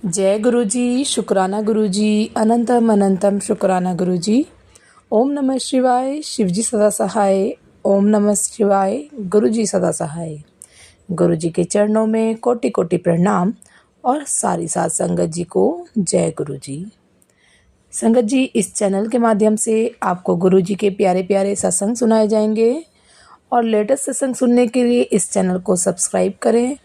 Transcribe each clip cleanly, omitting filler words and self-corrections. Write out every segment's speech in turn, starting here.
जय गुरु जी, शुक्राना गुरु जी, अनंतम अनंतम शुक्राना गुरु जी। ओम नमः शिवाय, शिव जी सदा सहाय। ओम नमः शिवाय, गुरु जी सदा सहाय। गुरु जी के चरणों में कोटि कोटि प्रणाम और सारी साध संगत जी को जय गुरु जी। संगत जी, इस चैनल के माध्यम से आपको गुरु जी के प्यारे प्यारे सत्संग सुनाए जाएंगे और लेटेस्ट सत्संग सुनने के लिए इस चैनल को सब्सक्राइब करें।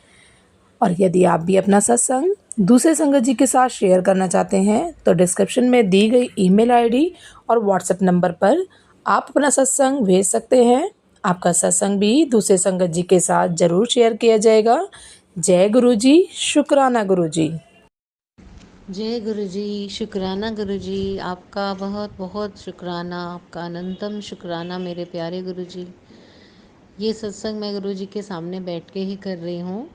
और यदि आप भी अपना सत्संग दूसरे संगत जी के साथ शेयर करना चाहते हैं तो डिस्क्रिप्शन में दी गई ईमेल आईडी और व्हाट्सएप नंबर पर आप अपना सत्संग भेज सकते हैं। आपका सत्संग भी दूसरे संगत जी के साथ जरूर शेयर किया जाएगा। जय गुरु जी, शुक्राना गुरु जी। जय गुरु जी, शुक्राना गुरु जी। आपका बहुत बहुत शुक्राना, आपका अनंतम शुक्राना मेरे प्यारे गुरु जी। ये सत्संग मैं गुरु जी के सामने बैठ के ही कर रही हूँ।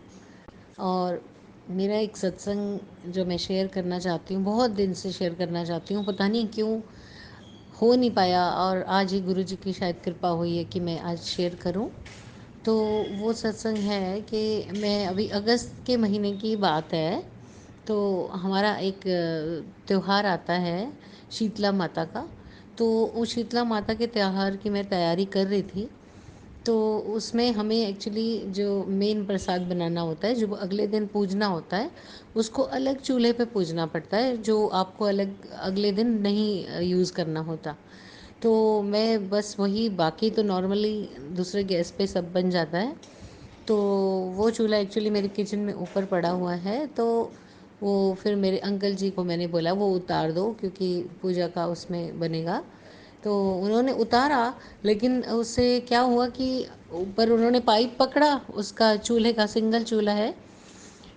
और मेरा एक सत्संग जो मैं शेयर करना चाहती हूँ, बहुत दिन से शेयर करना चाहती हूँ, पता नहीं क्यों हो नहीं पाया। और आज ही गुरु जी की शायद कृपा हुई है कि मैं आज शेयर करूँ। तो वो सत्संग है कि मैं अभी अगस्त के महीने की बात है, तो हमारा एक त्योहार आता है शीतला माता का। तो उस शीतला माता के त्यौहार की मैं तैयारी कर रही थी। तो उसमें हमें एक्चुअली जो मेन प्रसाद बनाना होता है, जो अगले दिन पूजना होता है, उसको अलग चूल्हे पे पूजना पड़ता है, जो आपको अलग अगले दिन नहीं यूज़ करना होता। तो मैं बस वही, बाकी तो नॉर्मली दूसरे गैस पे सब बन जाता है। तो वो चूल्हा एक्चुअली मेरे किचन में ऊपर पड़ा हुआ है। तो वो फिर मेरे अंकल जी को मैंने बोला वो उतार दो, क्योंकि पूजा का उसमें बनेगा। तो उन्होंने उतारा, लेकिन उससे क्या हुआ कि ऊपर उन्होंने पाइप पकड़ा, उसका चूल्हे का सिंगल चूल्हा है।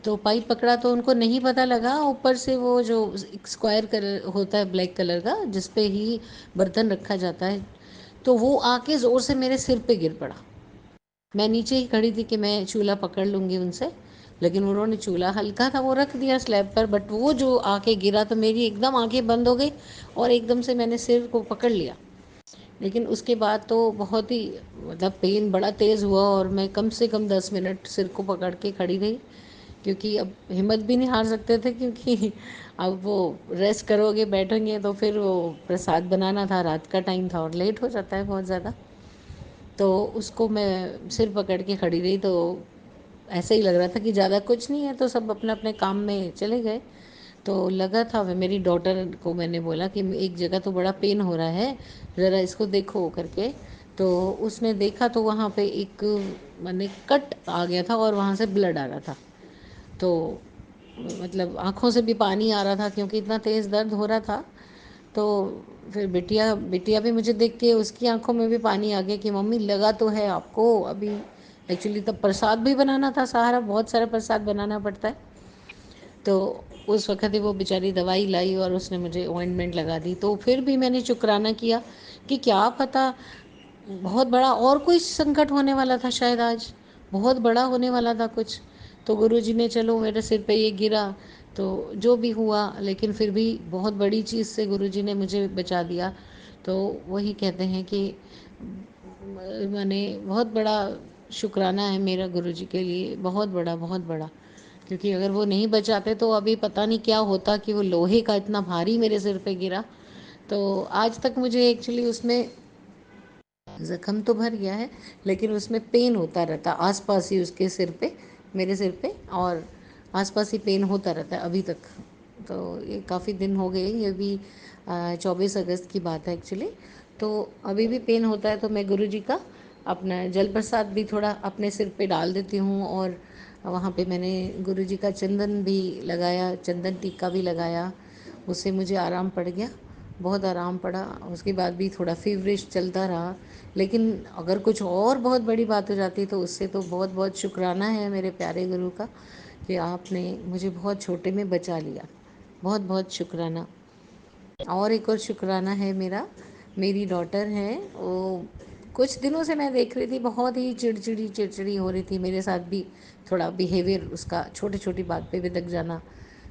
तो पाइप पकड़ा तो उनको नहीं पता लगा, ऊपर से वो जो एक स्क्वायर कलर होता है ब्लैक कलर का, जिस पे ही बर्तन रखा जाता है, तो वो आके ज़ोर से मेरे सिर पे गिर पड़ा। मैं नीचे ही खड़ी थी कि मैं चूल्हा पकड़ लूँगी उनसे, लेकिन उन्होंने चूल्हा हल्का था वो रख दिया स्लैब पर, बट वो जो आके गिरा तो मेरी एकदम आंखें बंद हो गई और एकदम से मैंने सिर को पकड़ लिया। लेकिन उसके बाद तो बहुत ही, मतलब पेन बड़ा तेज़ हुआ और मैं कम से कम 10 मिनट सिर को पकड़ के खड़ी रही, क्योंकि अब हिम्मत भी नहीं हार सकते थे, क्योंकि अब वो रेस्ट करोगे बैठेंगे तो फिर वो प्रसाद बनाना था, रात का टाइम था और लेट हो जाता है बहुत ज़्यादा। तो उसको मैं सिर पकड़ के खड़ी रही। तो ऐसे ही लग रहा था कि ज़्यादा कुछ नहीं है, तो सब अपने अपने काम में चले गए। तो लगा था, वे मेरी डॉटर को मैंने बोला कि एक जगह तो बड़ा पेन हो रहा है, ज़रा इसको देखो करके। तो उसने देखा तो वहाँ पे एक मैंने कट आ गया था और वहाँ से ब्लड आ रहा था। तो मतलब आँखों से भी पानी आ रहा था, क्योंकि इतना तेज़ दर्द हो रहा था। तो फिर बिटिया बिटिया भी मुझे देख के उसकी आंखों में भी पानी आ गया कि मम्मी लगा तो है आपको अभी। एक्चुअली तब प्रसाद भी बनाना था, सारा बहुत सारा प्रसाद बनाना पड़ता है। तो उस वक्त ही वो बेचारी दवाई लाई और उसने मुझे ऑइंटमेंट लगा दी। तो फिर भी मैंने शुक्राना किया कि क्या पता बहुत बड़ा और कोई संकट होने वाला था, शायद आज बहुत बड़ा होने वाला था कुछ। तो गुरुजी ने, चलो मेरे सिर पे ये गिरा तो जो भी हुआ, लेकिन फिर भी बहुत बड़ी चीज़ से गुरुजी ने मुझे बचा दिया। तो वही कहते हैं कि मैंने बहुत बड़ा शुक्राना है मेरा गुरुजी के लिए, बहुत बड़ा बहुत बड़ा। क्योंकि अगर वो नहीं बचाते तो अभी पता नहीं क्या होता, कि वो लोहे का इतना भारी मेरे सिर पे गिरा। तो आज तक मुझे एक्चुअली उसमें ज़ख्म तो भर गया है, लेकिन उसमें पेन होता रहता आसपास ही, उसके सिर पे, मेरे सिर पे, और आसपास ही पेन होता रहता है अभी तक। तो ये काफ़ी दिन हो गए, ये भी 24 अगस्त की बात है एक्चुअली। तो अभी भी पेन होता है, तो मैं गुरु जी का अपना जल प्रसाद भी थोड़ा अपने सिर पे डाल देती हूँ। और वहाँ पे मैंने गुरु जी का चंदन भी लगाया, चंदन टीका भी लगाया, उससे मुझे आराम पड़ गया, बहुत आराम पड़ा। उसके बाद भी थोड़ा फीवरिश चलता रहा, लेकिन अगर कुछ और बहुत बड़ी बात हो जाती तो उससे तो बहुत बहुत शुक्राना है मेरे प्यारे गुरु का, कि आपने मुझे बहुत छोटे में बचा लिया। बहुत बहुत शुक्राना। और एक और शुक्राना है मेरा, मेरी डॉटर है, वो कुछ दिनों से मैं देख रही थी बहुत ही चिड़चिड़ी चिड़चिड़ी हो रही थी, मेरे साथ भी थोड़ा बिहेवियर उसका, छोटी छोटी बात पे बिदक जाना।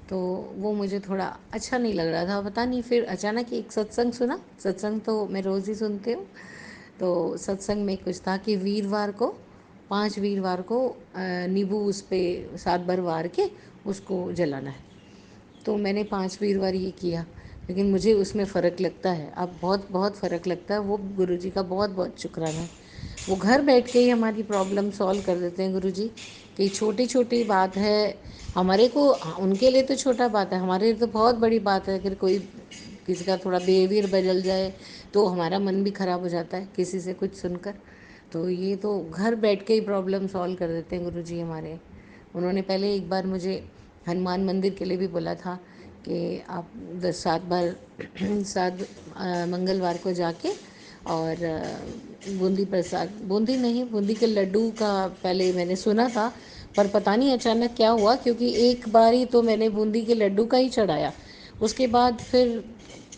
तो वो मुझे थोड़ा अच्छा नहीं लग रहा था, पता नहीं। फिर अचानक एक सत्संग सुना, सत्संग तो मैं रोज़ ही सुनती हूँ। तो सत्संग में कुछ था कि वीरवार को, 5 वीरवार को नींबू उस पर 7 बार वार के उसको जलाना है। तो मैंने 5वीं बार ये किया, लेकिन मुझे उसमें फ़र्क लगता है, अब बहुत बहुत फ़र्क लगता है। वो गुरुजी का बहुत बहुत शुक्राना है। वो घर बैठ के ही हमारी प्रॉब्लम सॉल्व कर देते हैं गुरुजी। कि छोटी छोटी बात है, हमारे को, उनके लिए तो छोटा बात है, हमारे लिए तो बहुत बड़ी बात है। अगर कोई किसी का थोड़ा बिहेवियर बदल जाए तो हमारा मन भी ख़राब हो जाता है किसी से कुछ सुनकर। तो ये तो घर बैठ के ही प्रॉब्लम सॉल्व कर देते हैं गुरुजी हमारे। उन्होंने पहले एक बार मुझे हनुमान मंदिर के लिए भी बोला था कि आप 7 बार 7 मंगलवार को जाके और बूंदी प्रसाद, बूंदी नहीं, बूंदी के लड्डू का पहले मैंने सुना था, पर पता नहीं अचानक क्या हुआ, क्योंकि एक बार ही तो मैंने बूंदी के लड्डू का ही चढ़ाया। उसके बाद फिर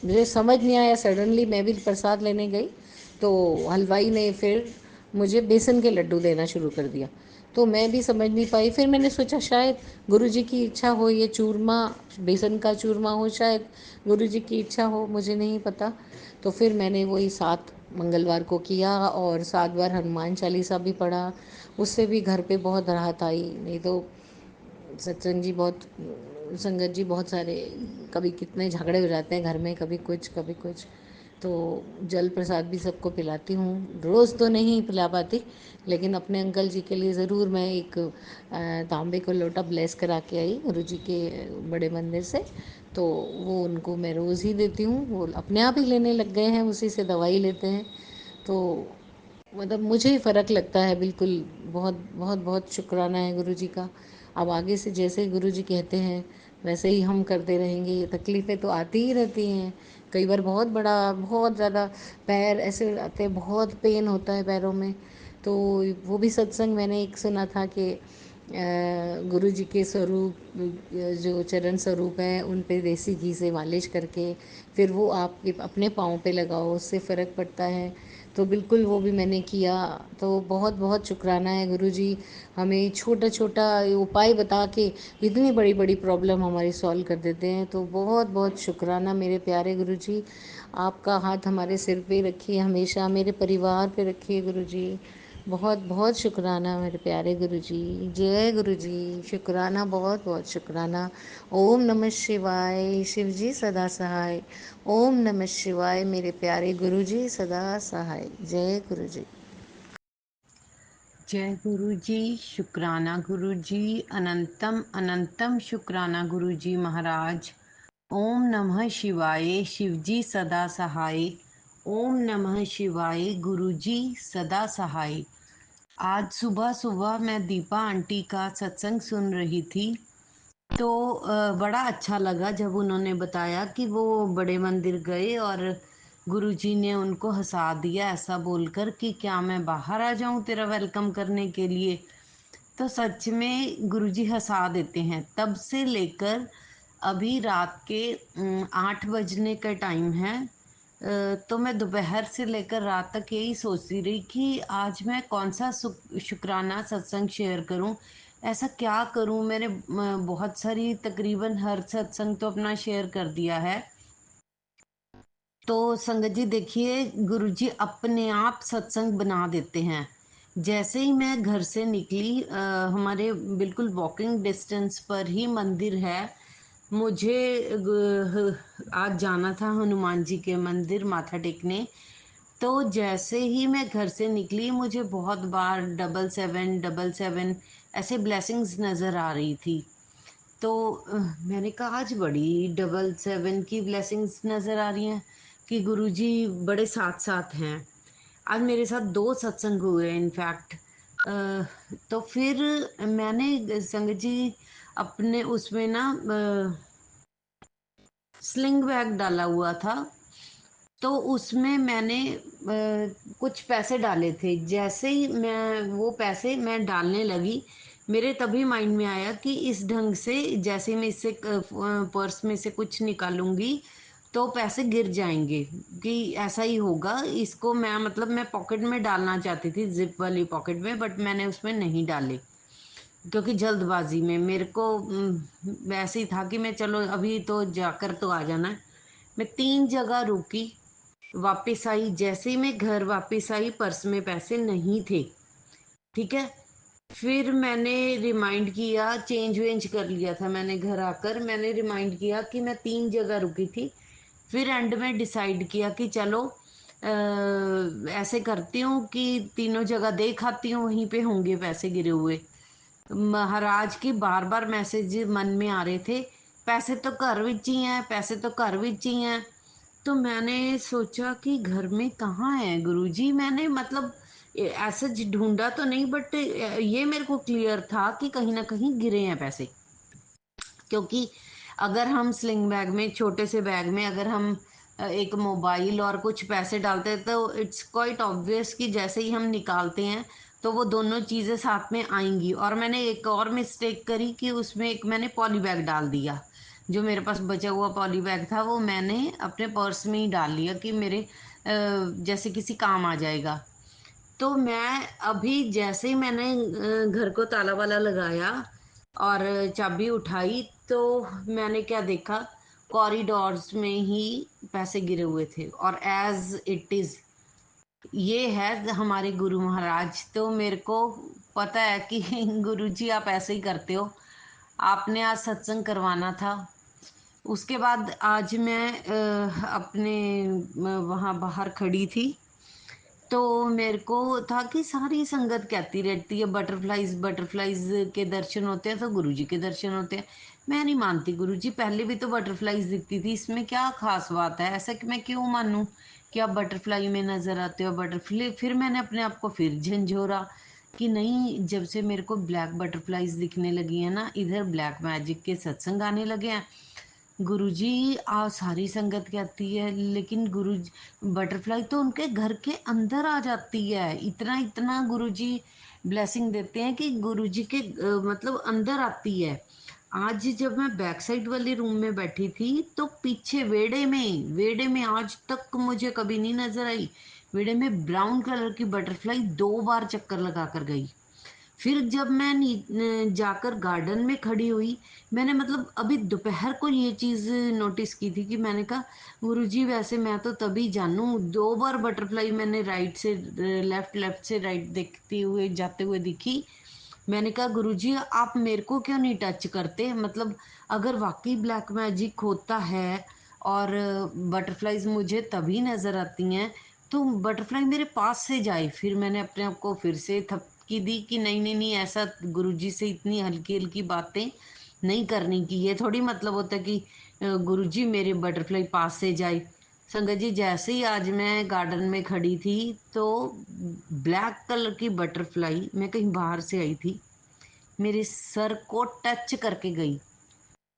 मुझे समझ नहीं आया, सडनली मैं भी प्रसाद लेने गई तो हलवाई ने फिर मुझे बेसन के लड्डू देना शुरू कर दिया। तो मैं भी समझ नहीं पाई। फिर मैंने सोचा शायद गुरुजी की इच्छा हो, ये चूरमा, बेसन का चूरमा हो, शायद गुरुजी की इच्छा हो, मुझे नहीं पता। तो फिर मैंने वही 7 मंगलवार को किया और 7 बार हनुमान चालीसा भी पढ़ा। उससे भी घर पे बहुत राहत आई। नहीं तो सत्संग जी बहुत, संगत जी बहुत सारे, कभी कितने झगड़े हो जाते हैं घर में, कभी कुछ कभी कुछ। तो जल प्रसाद भी सबको पिलाती हूँ, रोज़ तो नहीं पिला पाती, लेकिन अपने अंकल जी के लिए ज़रूर मैं एक तांबे को लोटा ब्लेस करा के आई गुरु जी के बड़े मंदिर से। तो वो उनको मैं रोज़ ही देती हूँ, वो अपने आप ही लेने लग गए हैं, उसी से दवाई लेते हैं। तो मतलब मुझे ही फ़र्क लगता है बिल्कुल। बहुत बहुत बहुत शुक्राना है गुरु जी का। अब आगे से जैसे गुरु जी कहते हैं वैसे ही हम करते रहेंगे। ये तकलीफ़ें तो आती ही रहती हैं, कई बार बहुत बड़ा, बहुत ज़्यादा पैर ऐसे हो जाते हैं, बहुत पेन होता है पैरों में। तो वो भी सत्संग मैंने एक सुना था कि गुरु जी के स्वरूप, जो चरण स्वरूप हैं उन पे देसी घी से मालिश करके फिर वो आपके अपने पाँव पे लगाओ, उससे फ़र्क पड़ता है। तो बिल्कुल वो भी मैंने किया। तो बहुत बहुत शुक्राना है गुरु जी, हमें छोटा छोटा उपाय बता के इतनी बड़ी बड़ी प्रॉब्लम हमारी सॉल्व कर देते हैं। तो बहुत बहुत शुक्राना मेरे प्यारे गुरु जी। आपका हाथ हमारे सिर पे रखिए, हमेशा मेरे परिवार पे रखिए गुरु जी। बहुत बहुत शुक्राना मेरे प्यारे गुरु जी। जय गुरु जी, शुक्राना, बहुत बहुत शुक्राना। ओम नमः शिवाय, शिव जी सदा सहाय। ओम नमः शिवाय, मेरे प्यारे गुरु जी सदा सहाय। जय गुरु जी। जय गुरु जी, शुक्राना गुरु जी, अनंतम अनंतम शुक्राना गुरु जी महाराज। ओम नमः शिवाय, शिव जी सदा सहाय। ओम नमः शिवाय, गुरु जी सदा सहाय। आज सुबह सुबह मैं दीपा आंटी का सत्संग सुन रही थी, तो बड़ा अच्छा लगा जब उन्होंने बताया कि वो बड़े मंदिर गए और गुरुजी ने उनको हंसा दिया ऐसा बोलकर कि क्या मैं बाहर आ जाऊं तेरा वेलकम करने के लिए। तो सच में गुरुजी हंसा देते हैं। तब से लेकर अभी रात के 8 बजने का टाइम है। तो मैं दोपहर से लेकर रात तक यही सोचती रही कि आज मैं कौन सा शुक्राना सत्संग शेयर करूं, ऐसा क्या करूं। मैंने बहुत सारी, तकरीबन हर सत्संग तो अपना शेयर कर दिया है। तो संगत जी देखिए, गुरुजी अपने आप सत्संग बना देते हैं। जैसे ही मैं घर से निकली, हमारे बिल्कुल वॉकिंग डिस्टेंस पर ही मंदिर है। मुझे आज जाना था हनुमान जी के मंदिर माथा टेकने। तो जैसे ही मैं घर से निकली, मुझे बहुत बार 7777 ऐसे ब्लेसिंग्स नज़र आ रही थी। तो मैंने कहा आज बड़ी 77 की ब्लेसिंग्स नज़र आ रही हैं कि गुरुजी बड़े साथ साथ हैं। आज मेरे साथ 2 सत्संग हुए इनफैक्ट। तो फिर मैंने संगत जी अपने उसमें ना स्लिंग बैग डाला हुआ था, तो उसमें मैंने कुछ पैसे डाले थे। जैसे ही मैं वो पैसे मैं डालने लगी, मेरे तभी माइंड में आया कि इस ढंग से जैसे मैं इससे पर्स में से कुछ निकालूंगी तो पैसे गिर जाएंगे, कि ऐसा ही होगा। इसको मैं, मतलब मैं पॉकेट में डालना चाहती थी, जिप वाली पॉकेट में, बट मैंने उसमें नहीं डाले क्योंकि जल्दबाजी में मेरे को वैसे ही था कि मैं चलो अभी तो जाकर तो आ जाना है। मैं 3 जगह रुकी, वापस आई। जैसे ही मैं घर वापस आई, पर्स में पैसे नहीं थे। ठीक है। फिर मैंने रिमाइंड किया, चेंज वेंज कर लिया था मैंने, घर आकर मैंने रिमाइंड किया कि मैं 3 जगह रुकी थी। फिर एंड में डिसाइड किया कि चलो ऐसे करती हूँ कि तीनों जगह देख आती हूँ, वहीं पे होंगे पैसे गिरे हुए। महाराज की बार बार मैसेज मन में आ रहे थे, पैसे तो घर विच ही हैं, पैसे तो घर विच ही हैं। तो मैंने सोचा कि घर में कहाँ है गुरुजी। मैंने मतलब ऐसे ढूंढा तो नहीं, बट ये मेरे को क्लियर था कि कहीं ना कहीं गिरे हैं पैसे। क्योंकि अगर हम स्लिंग बैग में, छोटे से बैग में अगर हम एक मोबाइल और कुछ पैसे डालते हैं तो इट्स क्वाइट ऑब्वियस कि जैसे ही हम निकालते हैं तो वो दोनों चीज़ें साथ में आएंगी। और मैंने एक और मिस्टेक करी कि उसमें एक मैंने पॉली बैग डाल दिया। जो मेरे पास बचा हुआ पॉली बैग था वो मैंने अपने पर्स में ही डाल लिया कि मेरे जैसे किसी काम आ जाएगा। तो मैं अभी जैसे ही मैंने घर को ताला वाला लगाया और चाबी उठाई, तो मैंने क्या देखा, कॉरिडोर्स में ही पैसे गिरे हुए थे। और एज इट इज, ये है हमारे गुरु महाराज। तो मेरे को पता है कि गुरु जी आप ऐसे ही करते हो। आपने आज सत्संग करवाना था। उसके बाद आज मैं अपने वहाँ बाहर खड़ी थी, तो मेरे को था कि सारी संगत कहती रहती है बटरफ्लाइज बटरफ्लाइज के दर्शन होते हैं तो गुरुजी के दर्शन होते हैं। मैं नहीं मानती गुरुजी, पहले भी तो बटरफ्लाइज दिखती थी, इसमें क्या खास बात है, ऐसा कि मैं क्यों मानूं कि आप बटरफ्लाई में नजर आते हो बटरफ्लाई। फिर मैंने अपने आप को फिर झंझोरा कि नहीं, जब से मेरे को ब्लैक बटरफ्लाइज दिखने लगी है ना, इधर ब्लैक मैजिक के सत्संग आने लगे हैं। गुरुजी आ सारी संगत कहती है, लेकिन गुरु बटरफ्लाई तो उनके घर के अंदर आ जाती है। इतना इतना गुरुजी ब्लेसिंग देते हैं कि गुरुजी के मतलब अंदर आती है। आज जब मैं बैक साइड वाले रूम में बैठी थी तो पीछे वेड़े में आज तक मुझे कभी नहीं नजर आई। वेड़े में ब्राउन कलर की बटरफ्लाई 2 बार चक्कर लगा कर गई। फिर जब मैं जाकर गार्डन में खड़ी हुई, मैंने मतलब अभी दोपहर को ये चीज़ नोटिस की थी कि मैंने कहा गुरुजी वैसे मैं तो तभी जानूं, 2 बार बटरफ्लाई मैंने राइट से लेफ्ट, लेफ्ट से राइट देखते हुए जाते हुए दिखी। मैंने कहा गुरुजी आप मेरे को क्यों नहीं टच करते, मतलब अगर वाकई ब्लैक मैजिक होता है और बटरफ्लाईज मुझे तभी नज़र आती हैं तो बटरफ्लाई मेरे पास से जाए। फिर मैंने अपने आप को फिर से थपकी दी कि नहीं नहीं नहीं, ऐसा गुरुजी से इतनी हल्की हल्की बातें नहीं करनी की। ये थोड़ी मतलब होता है कि गुरुजी मेरे बटरफ्लाई पास से जाए। संगत जी जैसे ही आज मैं गार्डन में खड़ी थी तो ब्लैक कलर की बटरफ्लाई, मैं कहीं बाहर से आई थी, मेरे सर को टच करके गई।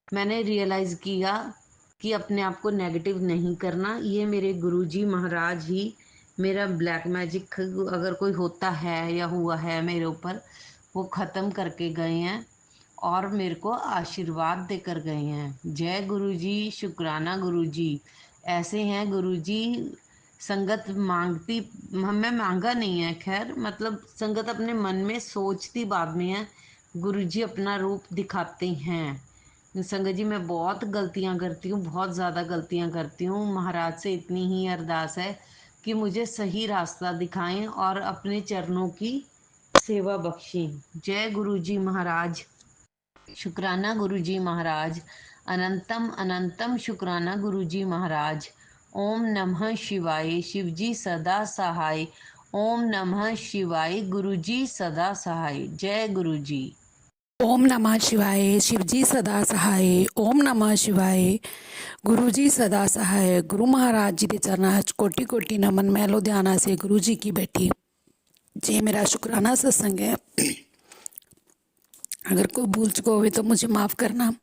मैंने रियलाइज किया कि अपने आप को नेगेटिव नहीं करना। ये मेरे गुरुजी महाराज ही मेरा ब्लैक मैजिक अगर कोई होता है या हुआ है मेरे ऊपर, वो ख़त्म करके गए हैं और मेरे को आशीर्वाद देकर गए हैं। जय गुरुजी, शुक्राना गुरुजी। ऐसे हैं गुरुजी। संगत मांगती, हमें मांगा नहीं है, खैर मतलब संगत अपने मन में सोचती बाद में है, गुरुजी अपना रूप दिखाते हैं। संगत जी मैं बहुत गलतियां करती हूँ, बहुत ज़्यादा गलतियां करती हूँ। महाराज से इतनी ही अरदास है कि मुझे सही रास्ता दिखाएं और अपने चरणों की सेवा बख्शें। जय गुरुजी महाराज। शुक्राना गुरुजी महाराज। अनंतम अनंतम शुक्राना गुरुजी महाराज। ओम नमः शिवाय, शिवजी सदा सहाय। ओम नमः शिवाय, गुरुजी सदा सहाय। जय गुरुजी। ओम नमः शिवाय, शिवजी सदा सहाय। ओम नमः शिवाय, गुरु जी सदा सहाय। गुरु महाराज जी के चरणा च कोटि कोटि नमन। मैं लुधियाना से गुरु जी की बेटी। जे मेरा शुक्राना सत्संग है, अगर कोई भूल चुका हो तो मुझे माफ़ करना,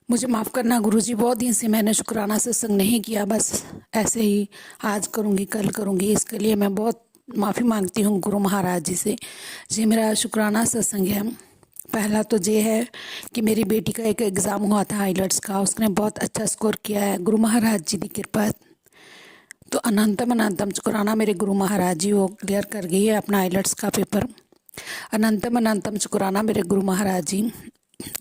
मुझे माफ़ करना गुरु जी। बहुत दिन से मैंने शुक्राना सत्संग नहीं किया, बस ऐसे ही आज करूँगी कल करूँगी, इसके लिए मैं बहुत माफ़ी मांगती हूँ गुरु महाराज जी से। जी मेरा शुक्राना सत्संग है। पहला तो ये है कि मेरी बेटी का एक एग्ज़ाम हुआ था आइलेट्स का, उसने बहुत अच्छा स्कोर किया है, गुरु महाराज जी की कृपा। तो अनंतम अनंतम शुक्राना मेरे गुरु महाराज जी, वो क्लियर कर गई है अपना आइलेट्स का पेपर। अनंतम अनंतम शुक्राना मेरे गुरु महाराज जी।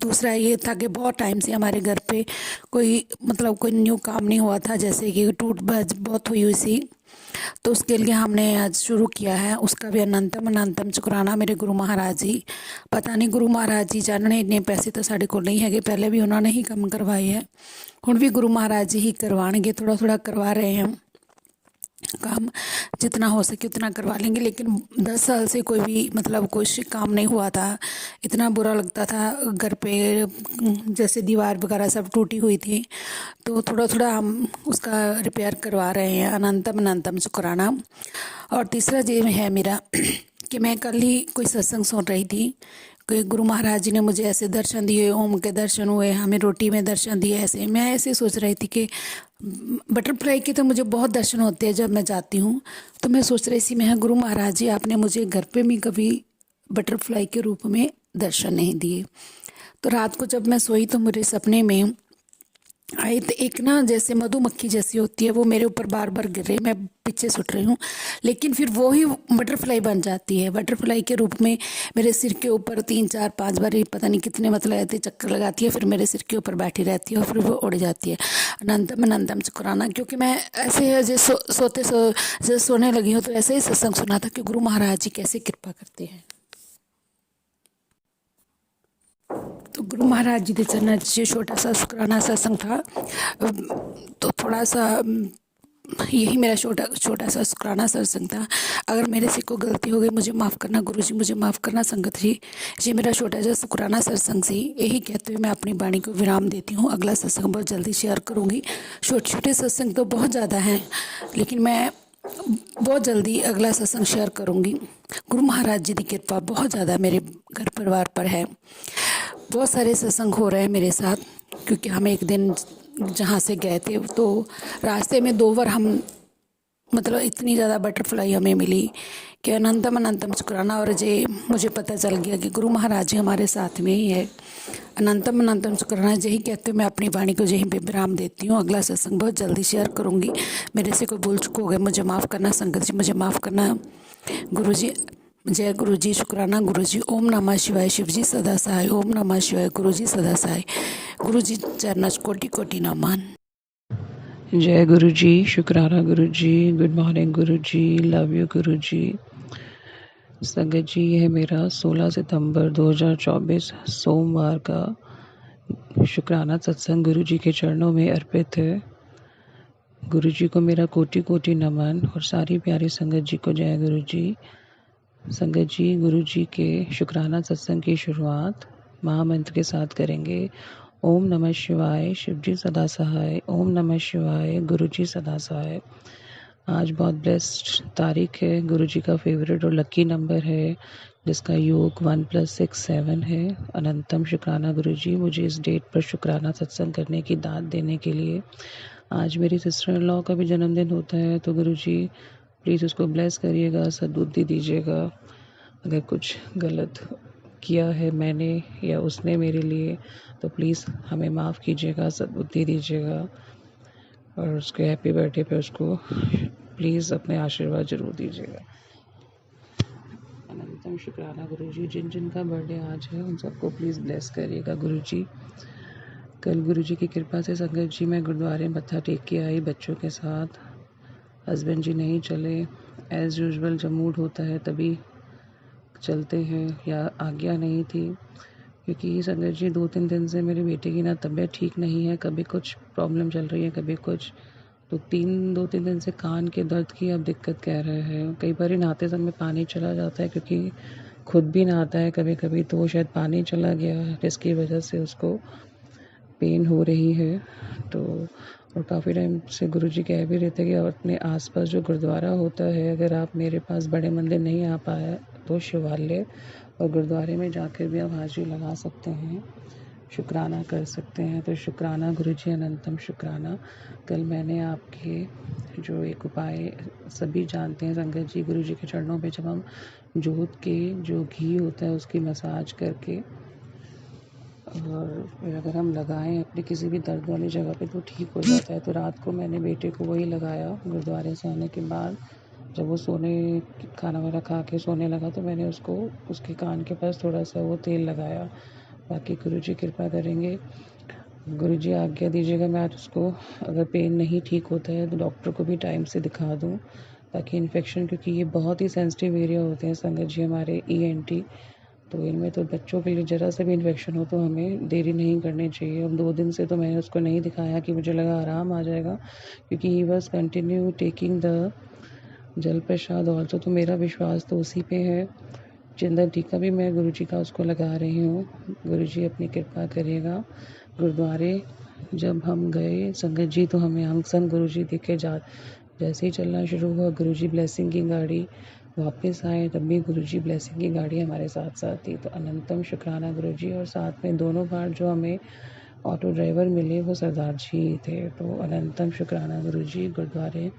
दूसरा ये था कि बहुत टाइम से हमारे घर पे कोई मतलब कोई न्यू काम नहीं हुआ था, जैसे कि टूट बज बहुत हुई सी। तो उसके लिए हमने आज शुरू किया है, उसका भी अनंतम अनंतम शुकराना मेरे गुरु महाराज जी। पता नहीं गुरु महाराज जी जानने, इन्ने पैसे तो साढ़े को नहीं है, पहले भी उन्होंने ही काम करवाए है, हुण भी गुरु महाराज जी ही करवाएंगे। थोड़ा थोड़ा करवा रहे हैं काम, जितना हो सके उतना करवा लेंगे। लेकिन 10 साल से कोई भी मतलब कुछ काम नहीं हुआ था। इतना बुरा लगता था घर पे, जैसे दीवार वगैरह सब टूटी हुई थी। तो थोड़ा थोड़ा हम उसका रिपेयर करवा रहे हैं, अनंतम अनंतम शुक्राना। और तीसरा ये है मेरा कि मैं कल ही कोई सत्संग सुन रही थी कि गुरु महाराज जी ने मुझे ऐसे दर्शन दिए, ओम के दर्शन हुए, हमें रोटी में दर्शन दिए। ऐसे मैं ऐसे सोच रही थी कि बटरफ्लाई के तो मुझे बहुत दर्शन होते हैं जब मैं जाती हूँ। तो मैं सोच रही थी, मैं गुरु महाराज जी आपने मुझे घर पे भी कभी बटरफ्लाई के रूप में दर्शन नहीं दिए। तो रात को जब मैं सोई तो मेरे सपने में आई तो एक ना जैसे मधुमक्खी जैसी होती है, वो मेरे ऊपर बार बार गिर रही, मैं पीछे छुट रही हूँ, लेकिन फिर वो ही बटरफ्लाई बन जाती है। बटरफ्लाई के रूप में मेरे सिर के ऊपर 3 4 5 बार ही पता नहीं कितने मतलब ऐसे चक्कर लगाती है, फिर मेरे सिर के ऊपर बैठी रहती है और फिर वो उड़ जाती है। अनंतम अनंतम शुक्राना। क्योंकि मैं ऐसे जैसे जैसे सोने लगी हूँ तो ऐसे ही सत्संग सुना था कि गुरु महाराज जी कैसे कृपा करते हैं। तो गुरु महाराज जी के चरणों से छोटा सा शुक्राना सत्संग था। तो थोड़ा सा यही मेरा छोटा सा शुक्राना सत्संग था। अगर मेरे से कोई गलती हो गई मुझे माफ़ करना गुरु जी, मुझे माफ़ करना संगत जी। ये मेरा छोटा सा शुक्राना सत्संग से यही कहते हुए मैं अपनी वाणी को विराम देती हूँ। अगला सत्संग बहुत जल्दी शेयर करूँगी। छोटे छोटे सत्संग तो बहुत ज़्यादा हैं, लेकिन मैं बहुत जल्दी अगला सत्संग शेयर करूँगी। गुरु महाराज जी की कृपा बहुत ज़्यादा मेरे घर परिवार पर है। बहुत सारे सत्संग हो रहे हैं मेरे साथ, क्योंकि हम एक दिन जहाँ से गए थे तो रास्ते में 2 बार हम मतलब इतनी ज़्यादा बटरफ्लाई हमें मिली कि अनंतम अनंतम शुक्राना। और जे मुझे पता चल गया कि गुरु महाराज जी हमारे साथ में ही है। अनंतम अनंतम शुक्राना यही कहते हुए मैं अपनी वाणी को यहीं पे विराम देती हूँ। अगला सत्संग बहुत जल्दी शेयर करूँगी। मेरे से कोई भूल चूक हो गए मुझे माफ़ करना संगत जी, मुझे माफ़ करना गुरु जी। जय गुरु जी, शुक्राना गुरु जी। ओम नमः शिवाय, शिव जी सदा सहाय। ओम नमः शिवाय, गुरु जी सदा सहाय। गुरु जी चरणों कोटि कोटि नमन। जय गुरु जी, शुक्राना गुरु जी, good morning Guru ji, love you गुरु जी। संगत जी, यह मेरा 16 सितंबर 2024 सोमवार का शुक्राना सत्संग गुरु जी के चरणों में अर्पित है। गुरु जी को मेरा कोटि कोटि नमन और सारी प्यारी संगत जी को जय गुरु जी। संगत जी, गुरु जी के शुक्राना सत्संग की शुरुआत महामंत्र के साथ करेंगे। ओम नमः शिवाय, शिव जी सदा सहाय। ओम नमः शिवाय, गुरु जी सदा सहाय। आज बहुत ब्लेस्ड तारीख है, गुरु जी का फेवरेट और लकी नंबर है, जिसका योग 1 + 6 7 है। अनंतम शुक्राना गुरु जी, मुझे इस डेट पर शुक्राना सत्संग करने की दात देने के लिए। आज मेरी सिस्टर इन लॉ का भी जन्मदिन होता है, तो गुरु जी प्लीज़ उसको ब्लेस करिएगा, सद्बुद्धि दीजिएगा। अगर कुछ गलत किया है मैंने या उसने मेरे लिए तो प्लीज़ हमें माफ़ कीजिएगा, सद्बुद्धि दीजिएगा। और उसके हैप्पी बर्थडे पे उसको प्लीज़ अपने आशीर्वाद ज़रूर दीजिएगा। अनंतम शुक्राना गुरु जी, जिन जिन का बर्थडे आज है उन सबको प्लीज़ ब्लेस करिएगा गुरु जी। कल गुरु जी की कृपा से संगत जी मैं गुरुद्वारे मत्था टेक के आई बच्चों के साथ। हस्बैंड जी नहीं चले, एज़ यूजुअल जब मूड होता है तभी चलते हैं, या आज्ञा नहीं थी। क्योंकि संगत जी 2-3 दिन से मेरे बेटे की ना तबीयत ठीक नहीं है, कभी कुछ प्रॉब्लम चल रही है, कभी कुछ। तो 2-3 दिन से कान के दर्द की अब दिक्कत कह रहे हैं। कई बार नहाते समय पानी चला जाता है, क्योंकि खुद भी नहाता है कभी कभी, तो शायद पानी चला गया है जिसकी वजह से उसको पेन हो रही है। तो और काफ़ी टाइम से गुरु जी कह भी रहे थे कि अपने आसपास जो गुरुद्वारा होता है, अगर आप मेरे पास बड़े मंदिर नहीं आ पाए तो शिवालय और गुरुद्वारे में जाकर भी आप हाजिरी लगा सकते हैं, शुक्राना कर सकते हैं। तो शुक्राना गुरु जी, अनंतम शुक्राना। कल मैंने आपके जो एक उपाय सभी जानते हैं संगत जी, गुरु जी के चरणों पे जब हम जोत के जो घी होता है उसकी मसाज करके और अगर हम लगाएं अपने किसी भी दर्द वाली जगह पे तो ठीक हो जाता है। तो रात को मैंने बेटे को वही लगाया गुरुद्वारे से आने के बाद। जब वो खाना वाना खा के सोने लगा तो मैंने उसको उसके कान के पास थोड़ा सा वो तेल लगाया। बाकी गुरुजी कृपा करेंगे। गुरुजी आज्ञा दीजिएगा मैं आज उसको, अगर पेन नहीं ठीक होता है तो डॉक्टर को भी टाइम से दिखा दूँ, ताकि इन्फेक्शन, क्योंकि ये बहुत ही सेंसिटिव एरिया होते हैं संगत जी हमारे ENT, तो इनमें तो बच्चों के लिए ज़रा सा भी इन्फेक्शन हो तो हमें देरी नहीं करनी चाहिए। अब 2 दिन से तो मैंने उसको नहीं दिखाया कि मुझे लगा आराम आ जाएगा, क्योंकि he was continue taking the जल प्रसाद ऑल्सो, तो मेरा विश्वास तो उसी पे है। चंदन टीका भी मैं गुरुजी का उसको लगा रही हूँ। गुरुजी अपनी कृपा करिएगा। गुरुद्वारे जब हम गए संगत जी, तो हमें हम संग गुरुजी दिखे जैसे ही चलना शुरू हुआ, गुरुजी ब्लेसिंग की गाड़ी, वापस आए तब भी गुरुजी ब्लेसिंग की गाड़ी हमारे साथ साथ थी। तो अनंतम शुक्राना गुरुजी। और साथ में दोनों बार जो हमें ऑटो ड्राइवर मिले वो सरदार जी थे। तो अनंतम शुक्राना गुरुजी, गुरुद्वारे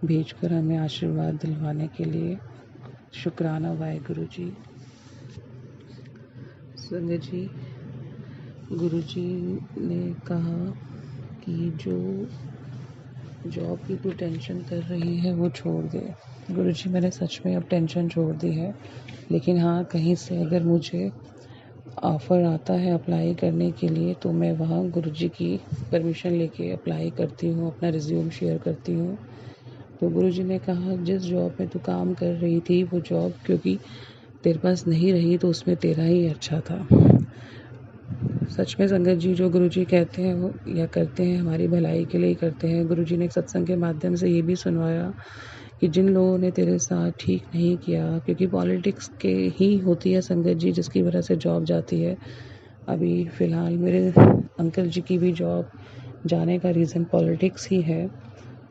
भेजकर हमें आशीर्वाद दिलवाने के लिए शुक्राना वाहेगुरु जी। संगत जी, गुरुजी ने कहा कि जो जॉब की तू टेंशन कर रही है वो छोड़ दे। गुरुजी, मैंने सच में अब टेंशन छोड़ दी है, लेकिन हाँ, कहीं से अगर मुझे ऑफ़र आता है अप्लाई करने के लिए तो मैं वहाँ गुरुजी की परमिशन लेके अप्लाई करती हूँ, अपना रिज्यूम शेयर करती हूँ। तो गुरुजी ने कहा जिस जॉब में तू काम कर रही थी वो जॉब क्योंकि तेरे पास नहीं रही तो उसमें तेरा ही अच्छा था। सच में संगत जी, जो गुरुजी कहते हैं वो या करते हैं हमारी भलाई के लिए ही करते हैं। गुरुजी ने एक सत्संग के माध्यम से ये भी सुनवाया कि जिन लोगों ने तेरे साथ ठीक नहीं किया, क्योंकि पॉलिटिक्स के ही होती है संगत जी जिसकी वजह से जॉब जाती है। अभी फ़िलहाल मेरे अंकल जी की भी जॉब जाने का रीज़न पॉलिटिक्स ही है।